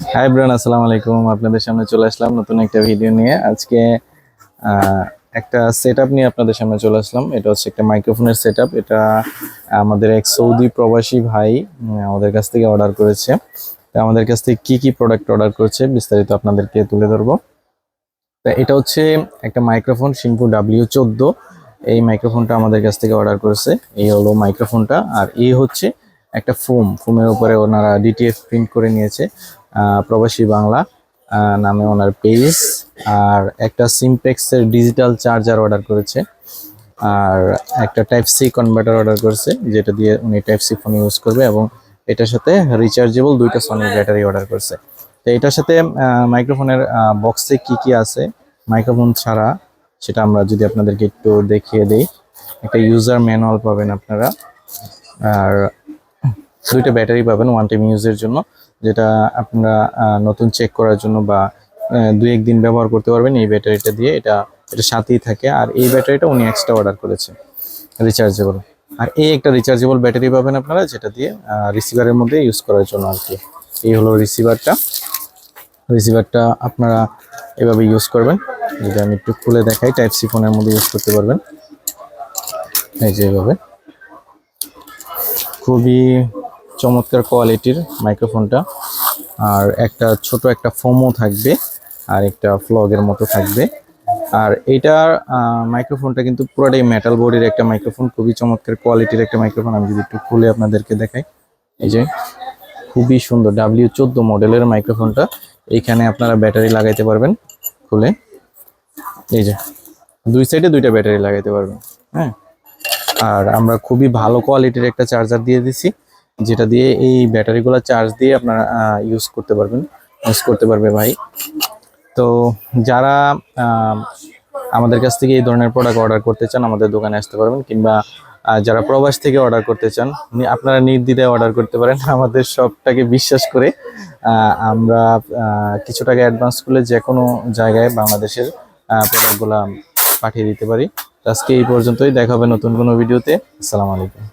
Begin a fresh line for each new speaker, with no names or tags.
High bran, আসসালামু আলাইকুম। আপনাদের সামনে চলে আসলাম নতুন একটা ভিডিও নিয়ে। আজকে আহ, একটা সেটআপ নিয়ে আপনাদের সামনে চলে আসলাম। এটা হচ্ছে একটা মাইক্রোফোনের সেটআপ। এটা আমাদের এক সৌদি প্রবাসী ভাই আমাদের কাছ থেকে অর্ডার করেছে। তো আমাদের কাছ থেকে কি কি প্রোডাক্ট অর্ডার করেছে বিস্তারিত আপনাদেরকে তুলে ধরবো। তা এটা হচ্ছে একটা মাইক্রোফোন শিনফু W14। এই মাইক্রোফোনটা আমাদের কাছ থেকে অর্ডার করেছে। এই হলো মাইক্রোফোনটা। আর এই হচ্ছে একটা ফোমের উপরে ওনারা DTF প্রিন্ট করে নিয়েছে। প্রবাসী বাংলা নামে ওনার পেজ। আর একটা সিমপেক্সের ডিজিটাল চার্জার অর্ডার করেছে। আর একটা টাইপ সি কনভার্টার অর্ডার করেছে, যেটা দিয়ে উনি টাইপ সি ফোন ইউজ করবে। এবং এটার সাথে রিচার্জেবল দুইটা সনির ব্যাটারি অর্ডার করছে। তো এটার সাথে মাইক্রোফোনের বক্সে কি কি আছে মাইক্রোফোন ছাড়া, সেটা আমরা যদি আপনাদেরকে একটু দেখিয়ে দেই। একটা ইউজার ম্যানুয়াল পাবেন আপনারা। আর দুইটা ব্যাটারি পাবেন ওয়ান টাইম ইউজের জন্য, যেটা আপনারা নতুন চেক করার জন্য বা দুই একদিন ব্যবহার করতে পারবেন এই ব্যাটারিটা দিয়ে। এটা এটা সাথেই থাকে। আর এই ব্যাটারিটা উনি এক্সট্রা অর্ডার করেছে, রিচার্জেবল। আর এই একটা রিচার্জেবল ব্যাটারি পাবেন আপনারা, যেটা দিয়ে রিসিভারের মধ্যে ইউজ করার জন্য আর কি। এই হলো রিসিভারটা আপনারা এভাবে ইউজ করবেন। যদি আমি একটু খুলে দেখাই, টাইপ সি ফোনের মধ্যে ইউজ করতে পারবেন এই যে এভাবে। খুবই চমৎকার কোয়ালিটির মাইক্রোফোনটা। আর একটা ছোট একটা ফোমও থাকবে, আর একটা ফ্লগের মতো থাকবে। আর এইটার মাইক্রোফোনটা কিন্তু পুরোটাই মেটাল বডির একটা মাইক্রোফোন, খুবই চমৎকার কোয়ালিটির একটা মাইক্রোফোন। আমি যদি একটু খুলে আপনাদেরকে দেখাই, এই যে খুবই সুন্দর W14 মডেলের মাইক্রোফোনটা। এইখানে আপনারা ব্যাটারি লাগাইতে পারবেন খুলে, এই যে দুই সাইডে দুইটা ব্যাটারি লাগাইতে পারবেন। হ্যাঁ, আর আমরা খুবই ভালো কোয়ালিটির একটা চার্জার দিয়ে দিছি, যেটা দিয়ে এই ব্যাটারিগুলো চার্জ দিয়ে আপনারা ইউজ করতে পারবে ভাই। তো যারা আমাদের কাছ থেকে এই ধরনের প্রোডাক্ট অর্ডার করতে চান, আমাদের দোকানে আসতে পারবেন। কিংবা যারা প্রবাস থেকে অর্ডার করতে চান, আপনারা নির্দ্বিধায় অর্ডার করতে পারেন আমাদের সবটাকে বিশ্বাস করে। আমরা কিছু টাকা অ্যাডভান্স করলে যে কোনো জায়গায় বাংলাদেশের প্রোডাক্টগুলো পাঠিয়ে দিতে পারি। তো আজকে এই পর্যন্তই, দেখা হবে নতুন কোনো ভিডিওতে। আসসালামু আলাইকুম।